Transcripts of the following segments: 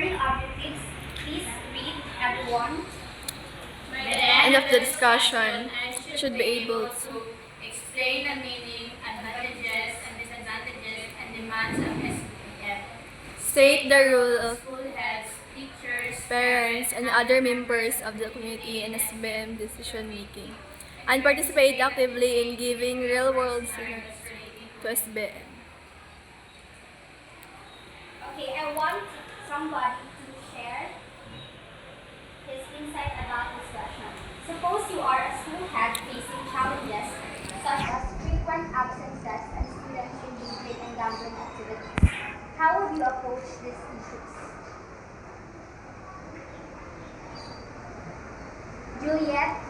Current objectives, please read everyone. By the end of the discussion, I should be able to explain the meaning, advantages and disadvantages and demands of SBM. state the role of School heads, teachers, parents, and other members of the community in SBM decision making, and participate actively in giving real-world scenarios to SBM. Okay, I want somebody to share his insight about this session. Suppose you are a school head facing challenges such as frequent absences and students engaging in gambling activities. How would you approach these issues? Juliet?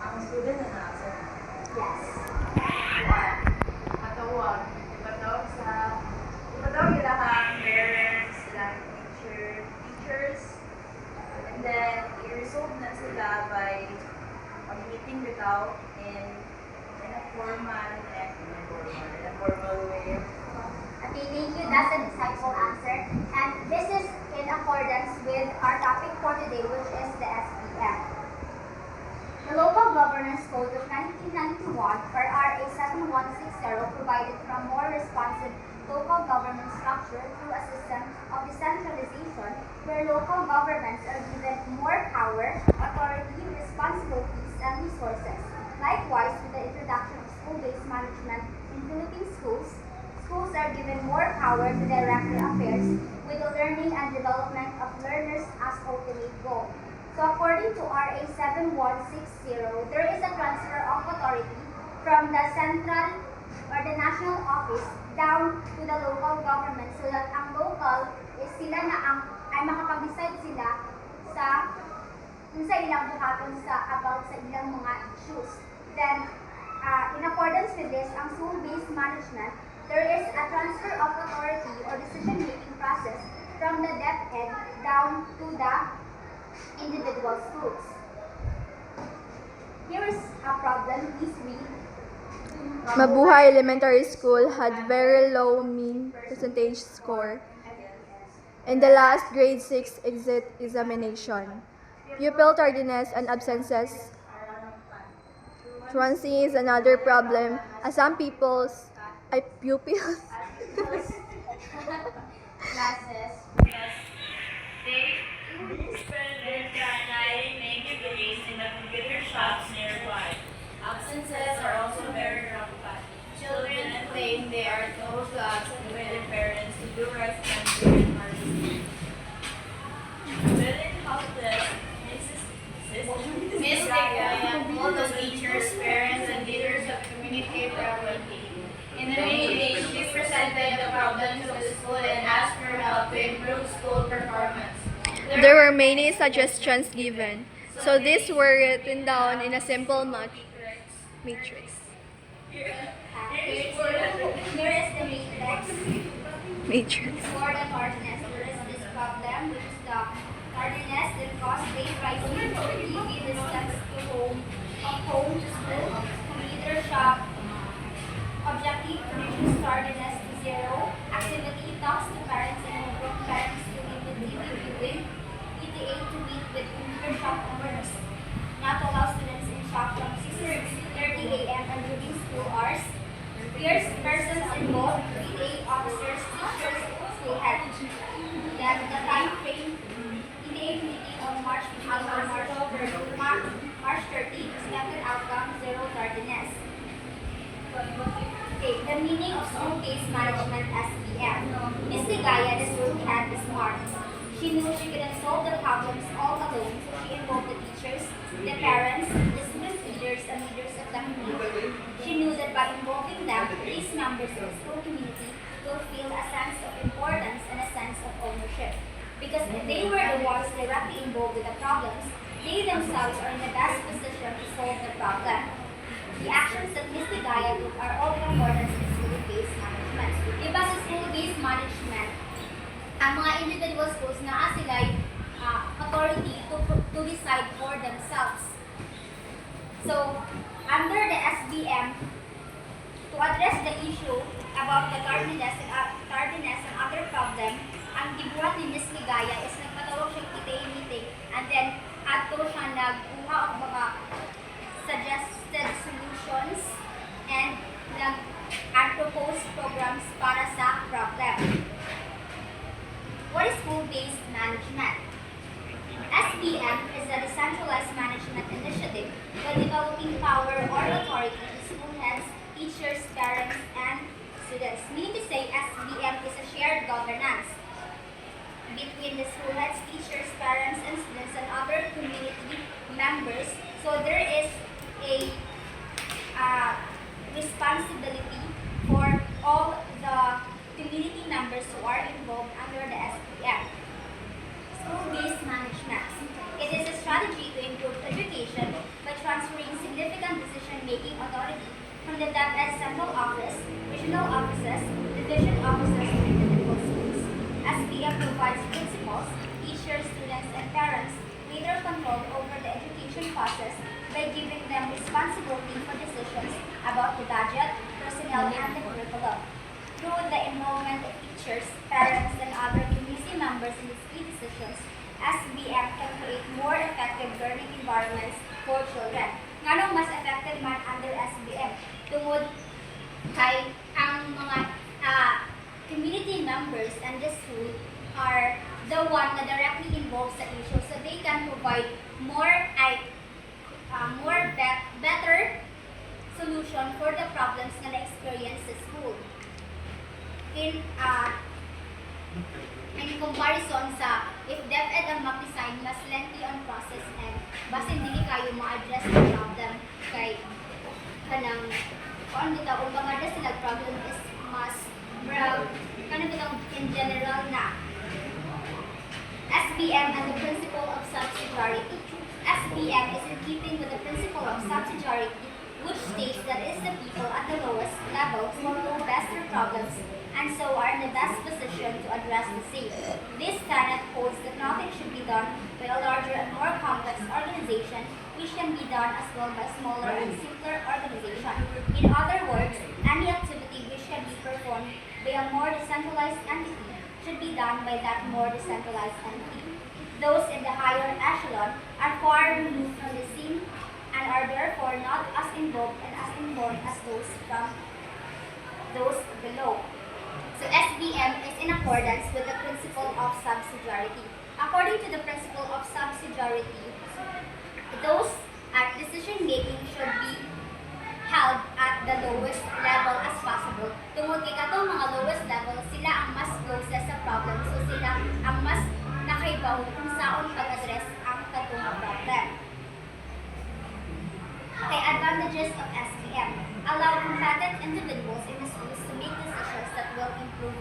Ang student na nasa. Yes. Matawag. Ipatawag nila ang parents, sila teachers, and then i-resolve na sila by meeting bitaw in a formal way. Okay, thank you. That's an insightful answer. And this is in accordance with our topic for today, which is the SBM. The Local Governance Code of 1991, or RA 7160, provided for a more responsive local government structure through a system of decentralization where local governments are given more power, authority, responsibilities, and resources. Likewise, with the introduction of school-based management in Philippine schools, schools are given more power to direct their affairs with the learning and development of learners as ultimate goal. So according to RA 7160, there is a transfer of authority from the central or the national office down to the local government so that ang local is sila na ay makapag-decide sila sa ilang buhaton about sa ilang mga issues. Then, in accordance with this, ang school-based management, there is a transfer of authority or decision-making process from the DepEd down to the individual schools. Here is a problem. Please read. Mabuhay Elementary School had very low mean percentage score in the last grade 6 exit examination. Pupil tardiness and absences. Truancy is another problem as some pupils classes because they spend their time making degrees in the computer shops nearby. Absences are also very rampant. Children claim they are told to absent by their parents to do right and during hardship. Feeling helpless, Miss Ligaya told the teachers, parents, and leaders of communicate properly. In the meeting, she presented the problems of the school and asked for help to improve school performance. There were many suggestions given, so these were written down in a simple matrix. Here is the matrix. For the tardiness, there is this problem, which is the tardiness that cause late rising, TV distance to home, of home to school, computer shop, objective to reduce tardiness to 0, activity talks to parents and homework parents to meet with TV viewing, ETA to meet with computer shop owners, not allow students in shop from 6:30 a.m. and during school hours, peers, persons involved, ETA officers, teachers, school head. Then the time frame, ETA meeting on March 15 or March 30, expected outcome 0 tardiness. Okay, the meaning of school-based management SBM. Miss Ligaya, the school head, is smart. She knew she couldn't solve the problems all alone, so she involved the teachers, the parents, the student leaders, and leaders of the community. She knew that by involving them, these members of the school community will feel a sense of importance and a sense of ownership. Because if they were the ones directly involved with the problems, they themselves are in the best position to solve the problem. The actions that Ms. Ligaya took are all in accordance with school-based management. Iba sa school-based management, ang mga individual schools na sila authority to decide for themselves. So, under the SBM, To address the issue about the tardiness and other problem, ang gibuhat ni Miss Ligaya is nagpatawag siya meeting and then ato siya nagkuha og mga suggested solutions and propose programs para sa problem. What is school-based management? SBM is a decentralized management initiative by developing power or authority to school heads, teachers, parents, and students. Meaning to say, SBM is a shared governance between the school heads, teachers, parents, and students, and other community members. So there is a responsibility for all the community members who are involved under the SBM. School-based management. It is a strategy to improve education by transferring significant decision-making authority from the DepEd Central Office, regional offices, division offices, and individual schools. SBM provides principals, teachers, students, and parents greater control over the education process by giving them responsibility for decisions about the budget, personnel, and the curriculum. Through the involvement of teachers, parents, and other community members in these key decisions, SBM can create more effective learning environments for children. Nganong mas effective man under SBM? Tungod kay ang mga community members and the school are the one na directly involved sa issue, so they can provide better solution for the problems na na-experience sa school. In comparison sa if DepEd ang mag-design, mas lengthy ang process and basin hindi kayo ma-address the problem kay kanang kung dito kung mag-address sila problem is mas kanang bitang in general na SBM and the principle of subsidiarity. SBM is in keeping with the principle of subsidiarity, which states that it is the people at the lowest level who know best their problems and so are in the best position to address the same. This tenet holds that nothing should be done by a larger and more complex organization, which can be done as well by a smaller and simpler organization. In other words, any activity which can be performed by a more decentralized entity should be done by that more decentralized entity. Those in the higher echelon are far removed from the scene and are therefore not as involved and as informed as those below. So SBM is in accordance with the principle of subsidiarity. According to the principle of subsidiarity, those decision making should be held at the lowest level as possible. Tungod kay katong mga lowest level, sila ang mas closest sa problem. So sila ang mas nakaibaw kung saan pag-address ang katong problem. Okay, advantages of SBM. Allow competent individuals in the schools to make decisions that will improve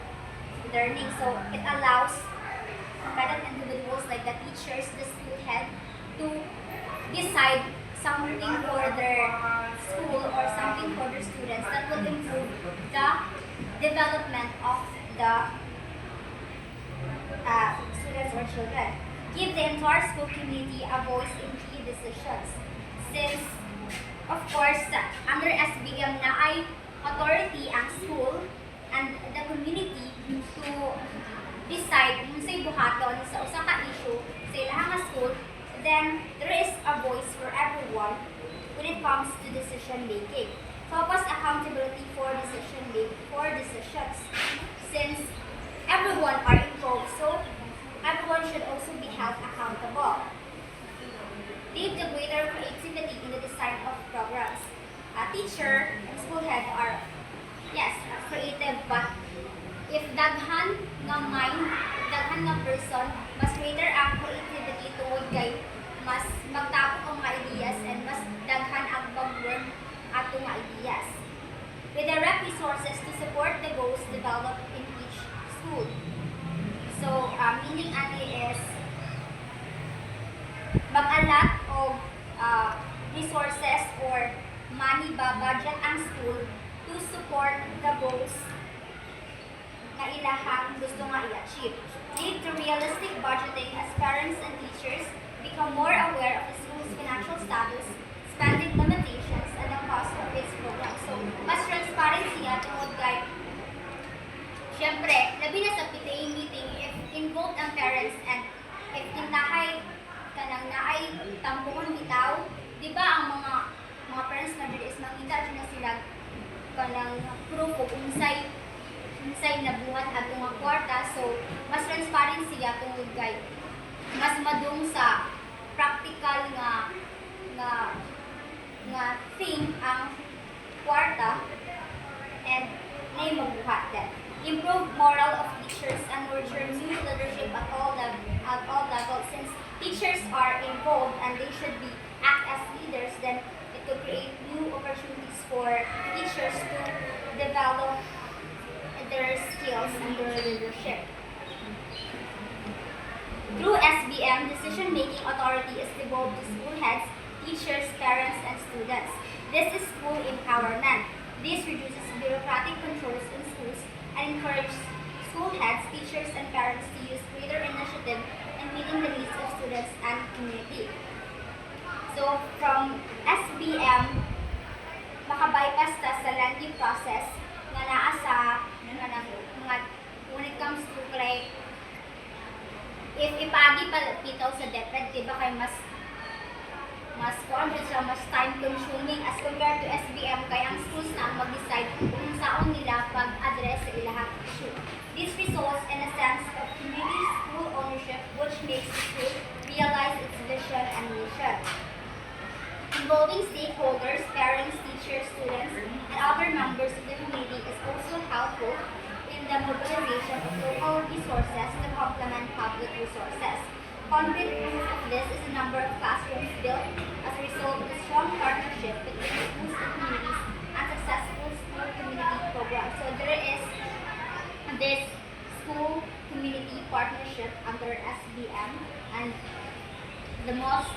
learning. So it allows competent individuals like the teachers, the school head, to decide something for their school or something for their students that will improve the development of the students or children. Give the entire school community a voice in key decisions. Since, of course, under SBM na ay authority ang school and the community to decide kung sa'y buhaton sa usa ka issue sa ilahang school, then there is a voice for everyone when it comes to decision making. Focus accountability for decisions. Since everyone are involved, so everyone should also be held accountable. Leave the greater creativity in the design of programs. A teacher and school head are, yes, creative, but if daghan nga mind, daghan nga person, mas greater ang creativity tungod kay mas magtapok ang mga ideas and mas daghan ang pag-work ato nga ideas. Redirect resources to support the goals developed in each school. So, meaning ani is mag-allot og resources or money budget ang school to support the goals na ilahang gusto nga i-achieve. Lead to realistic budgeting as parents and teachers become more aware of the school's financial status, spending limitations, and the cost of its program. So, mas transparent kanang proof kung unsay nabuhat atong nga kwarta, so mas transparency atong kay mas madung sa practical nga thing ang kwarta and nay mabuhat din. Improve moral of teachers and nurture new leadership at all levels. Since teachers are involved and they should be act as leaders, then it could create new opportunities for teachers to develop their skills and their leadership. Through SBM, decision-making authority is devolved to school heads, teachers, parents, and students. This is school empowerment. This reduces bureaucratic controls in schools and encourages school heads, teachers, and parents to use greater initiative in meeting the needs of students and community. So, from SBM, makabypass ta sa lengthy process nga naa sa when it comes to like if ipagi pa bitaw sa DepEd, diba kay mas siya, mas time consuming as compared to SBM kay ang schools na ang mag-decide kung saan nila pag-address sa ilahang issue. This results in a sense of community school ownership which makes the school realize its vision and mission. Involving stakeholders, parents, teachers, students, and other members of the community is also helpful in the mobilization of local resources to complement public resources. Concrete proof of this is the number of classrooms built as a result of the strong partnership between schools and communities and successful school community programs. So there is this school community partnership under SBM, and the most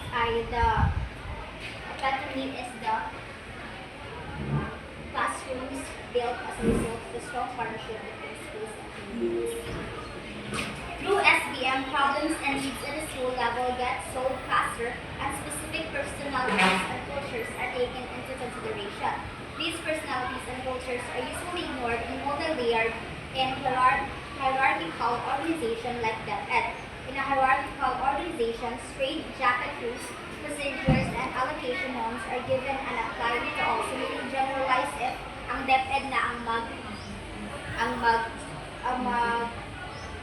epitome is the classrooms built as a result of the strong partnership between schools and communities. Through SBM, problems and needs at the school level get solved faster and specific personalities and cultures are taken into consideration. These personalities and cultures are usually ignored in multi-layered and hierarchical organization like DepEd. In a hierarchical organization, straight-jacket rules, procedures, and allocation norms are given and applied to all. So, meaning generalize if ang DepEd na ang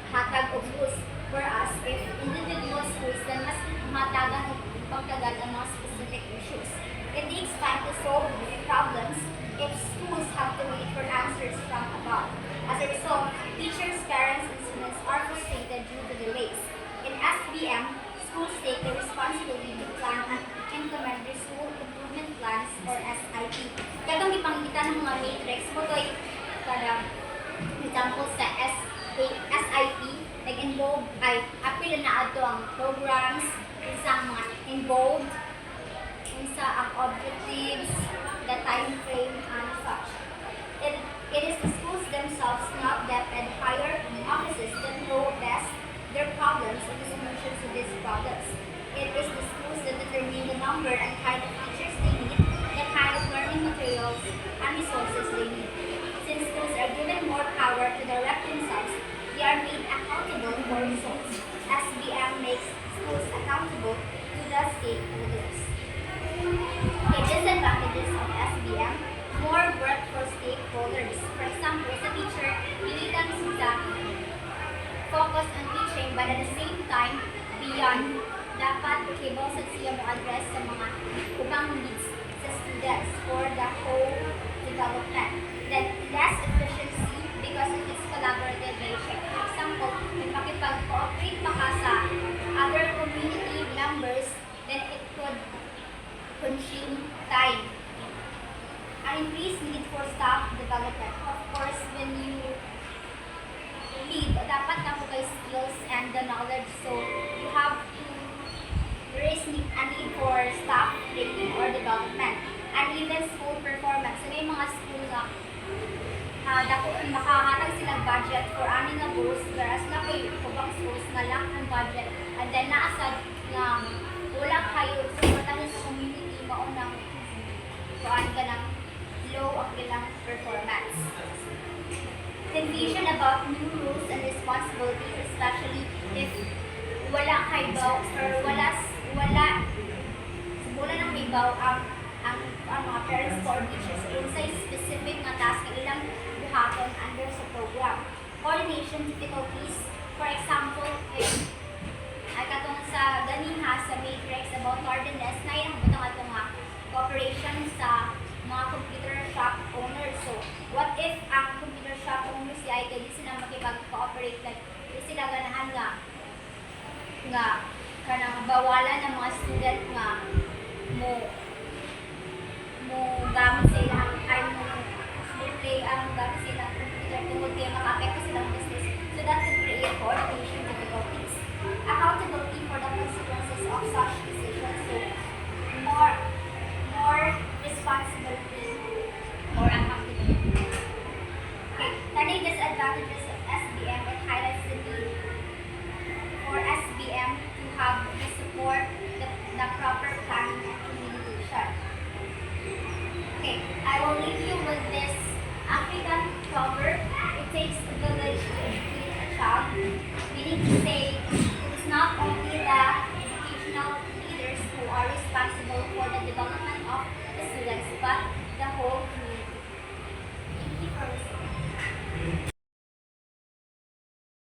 hatag of schools, whereas if individual schools, then mas matagan o pagtagan ang mga specific issues. It takes time to solve problems if schools have to wait for answers from above. As a result, teachers, parents, and students are frustrated due to delays. In SBM, schools take the responsibility to plan and implement their school improvement plans or SIP. Katong ipangita ng mga matrix mo to'y kada example sa SIP, nag-involve ay apil na ato ang programs, isang mga involved, isa ang objectives, the time frame, and such. It is the schools themselves, not DepEd higher offices, that know best their problems and the solutions to these problems. It is the schools that determine the number and kind of teachers they need, the kind of learning materials and resources they need. Since schools are given more power to direct themselves, they are made accountable for results. SBM makes schools accountable to the stakeholders. Okay, disadvantages of SBM: more work for stakeholders. For example, sa teacher, pilitan sila focus on teaching, but at the same time, beyond, dapat capable sa siya mo address sa mga ubang needs sa students for the whole development. Then, less efficiency because it is collaborative nature. For example, kung makipag-cooperate pa ka sa other community members, then it could consume time. An increased need for staff development. Of course, when you lead, dapat na po kayo skills and the knowledge. So, you have to, there is a need for staff training or development. And even school performance. So, may mga school na makahatag silang budget for ani nga goals, whereas na po yung kubang schools na lang ang budget. And then, naasad na wala kayo supportahin sa community, maunang kuhaan ka ng low ang ilang performance. Confusion about new rules and responsibilities, especially if wala kay baw or wala nang kay baw ang mga parents or teachers